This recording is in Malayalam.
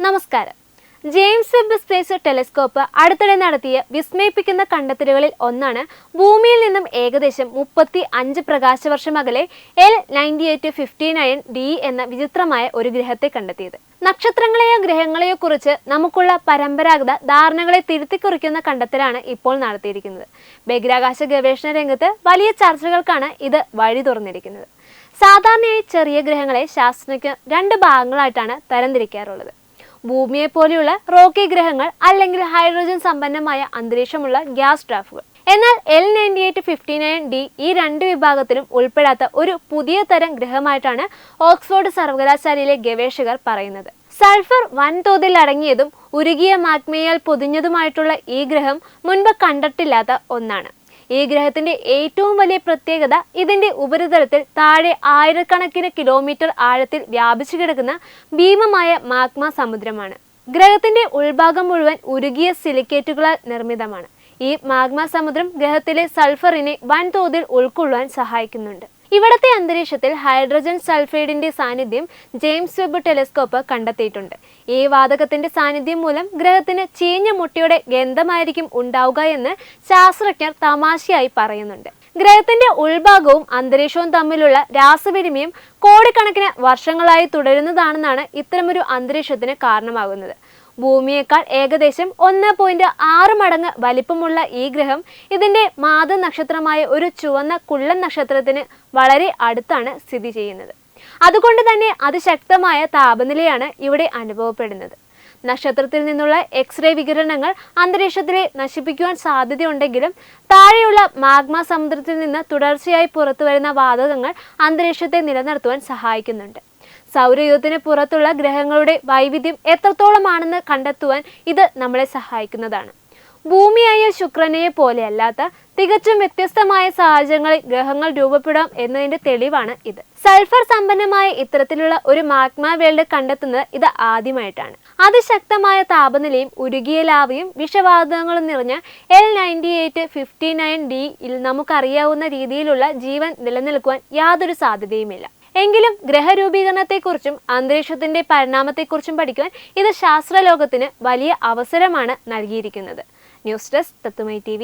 നമസ്കാരം. ജെയിംസ് വെബ് സ്പേസ് ടെലിസ്കോപ്പ് അടുത്തിടെ നടത്തിയ വിസ്മയിപ്പിക്കുന്ന കണ്ടെത്തലുകളിൽ ഒന്നാണ് ഭൂമിയിൽ നിന്നും ഏകദേശം 35 പ്രകാശവർഷം അകലെ L9859d എന്ന വിചിത്രമായ ഒരു ഗ്രഹത്തെ കണ്ടെത്തിയത്. നക്ഷത്രങ്ങളെയോ ഗ്രഹങ്ങളെയോ കുറിച്ച് നമുക്കുള്ള പരമ്പരാഗത ധാരണകളെ തിരുത്തിക്കുറിക്കുന്ന കണ്ടെത്തലാണ് ഇപ്പോൾ നടത്തിയിരിക്കുന്നത്. ബഹിരാകാശ ഗവേഷണ രംഗത്ത് വലിയ ചർച്ചകൾക്കാണ് ഇത് വഴി തുറന്നിരിക്കുന്നത്. സാധാരണയായി ചെറിയ ഗ്രഹങ്ങളെ ശാസ്ത്രജ്ഞർ 2 ഭാഗങ്ങളായിട്ടാണ് തരംതിരിക്കാറുള്ളത്. ഭൂമിയെ പോലെയുള്ള റോക്കി ഗ്രഹങ്ങൾ അല്ലെങ്കിൽ ഹൈഡ്രജൻ സമ്പന്നമായ അന്തരീക്ഷമുള്ള ഗ്യാസ് ഡ്രാഫുകൾ. എന്നാൽ L9859d ഈ 2 വിഭാഗത്തിലും ഉൾപ്പെടാത്ത ഒരു പുതിയ തരം ഗ്രഹമായിട്ടാണ് ഓക്സ്ഫോർഡ് സർവകലാശാലയിലെ ഗവേഷകർ പറയുന്നത്. സൾഫർ വൻതോതിൽ അടങ്ങിയതും ഉരുകിയ മാഗ്മയാൽ പൊതിഞ്ഞതുമായിട്ടുള്ള ഈ ഗ്രഹം മുൻപ് കണ്ടിട്ടില്ലാത്ത ഒന്നാണ്. ഈ ഗ്രഹത്തിന്റെ ഏറ്റവും വലിയ പ്രത്യേകത ഇതിന്റെ ഉപരിതലത്തിൽ താഴെ ആയിരക്കണക്കിന് കിലോമീറ്റർ ആഴത്തിൽ വ്യാപിച്ചു കിടക്കുന്ന ഭീമമായ മാഗ്മ സമുദ്രമാണ്. ഗ്രഹത്തിന്റെ ഉൾഭാഗം മുഴുവൻ ഉരുകിയ സിലിക്കേറ്റുകളാൽ നിർമ്മിതമാണ്. ഈ മാഗ്മ സമുദ്രം ഗ്രഹത്തിലെ സൾഫറിനെ വൻതോതിൽ ഉൾക്കൊള്ളാൻ സഹായിക്കുന്നുണ്ട്. ഇവിടത്തെ അന്തരീക്ഷത്തിൽ ഹൈഡ്രജൻ സൾഫൈഡിന്റെ സാന്നിധ്യം ജെയിംസ് വെബ് ടെലിസ്കോപ്പ് കണ്ടെത്തിയിട്ടുണ്ട്. ഈ വാതകത്തിന്റെ സാന്നിധ്യം മൂലം ഗ്രഹത്തിന് ചീഞ്ഞ മുട്ടയുടെ ഗന്ധമായിരിക്കും ഉണ്ടാവുക എന്ന് ശാസ്ത്രജ്ഞർ തമാശയായി പറയുന്നുണ്ട്. ഗ്രഹത്തിന്റെ ഉൾഭാഗവും അന്തരീക്ഷവും തമ്മിലുള്ള രാസവിനിമയം കോടിക്കണക്കിന് വർഷങ്ങളായി തുടരുന്നതാണെന്നാണ് ഇത്തരമൊരു അന്തരീക്ഷത്തിന് കാരണമാകുന്നത്. ഭൂമിയേക്കാൾ ഏകദേശം 1.6 മടങ്ങ് വലിപ്പമുള്ള ഈ ഗ്രഹം ഇതിന്റെ മാതൃനക്ഷത്രമായ ഒരു ചുവന്ന കുള്ളൻ നക്ഷത്രത്തിന് വളരെ അടുത്താണ് സ്ഥിതി ചെയ്യുന്നത്. അതുകൊണ്ട് തന്നെ അതിശക്തമായ താപനിലയാണ് ഇവിടെ അനുഭവപ്പെടുന്നത്. നക്ഷത്രത്തിൽ നിന്നുള്ള എക്സ്റേ വികിരണങ്ങൾ അന്തരീക്ഷത്തിലെ നശിപ്പിക്കുവാൻ സാധ്യതയുണ്ടെങ്കിലും താഴെയുള്ള മാഗ്മ സമുദ്രത്തിൽ നിന്ന് തുടർച്ചയായി പുറത്തുവരുന്ന വാതകങ്ങൾ അന്തരീക്ഷത്തെ നിലനിർത്തുവാൻ സഹായിക്കുന്നുണ്ട്. സൗരയൂഥത്തിന് പുറത്തുള്ള ഗ്രഹങ്ങളുടെ വൈവിധ്യം എത്രത്തോളമാണെന്ന് കണ്ടെത്തുവാൻ ഇത് നമ്മളെ സഹായിക്കുന്നതാണ്. ഭൂമിയായ ശുക്രനെയെ പോലെയല്ലാത്ത തികച്ചും വ്യത്യസ്തമായ സാഹചര്യങ്ങളിൽ ഗ്രഹങ്ങൾ രൂപപ്പെടാം എന്നതിന്റെ തെളിവാണ് ഇത്. സൾഫർ സമ്പന്നമായ ഇത്തരത്തിലുള്ള ഒരു മാഗ്മ വേൾഡ് കണ്ടെത്തുന്നത് ഇത് ആദ്യമായിട്ടാണ്. അതിശക്തമായ താപനിലയും ഉരുകിയ ലാവയും വിഷവാതകങ്ങളും നിറഞ്ഞ L9859d യിൽ നമുക്കറിയാവുന്ന രീതിയിലുള്ള ജീവൻ നിലനിൽക്കുവാൻ യാതൊരു സാധ്യതയുമില്ല. എങ്കിലും ഗ്രഹരൂപീകരണത്തെക്കുറിച്ചും അന്തരീക്ഷത്തിന്റെ പരിണാമത്തെക്കുറിച്ചും പഠിക്കുവാൻ ഇത് ശാസ്ത്രലോകത്തിന് വലിയ അവസരമാണ് നൽകിയിരിക്കുന്നത്. ന്യൂസ് ഡെസ്ക് തത്തുമൈ TV.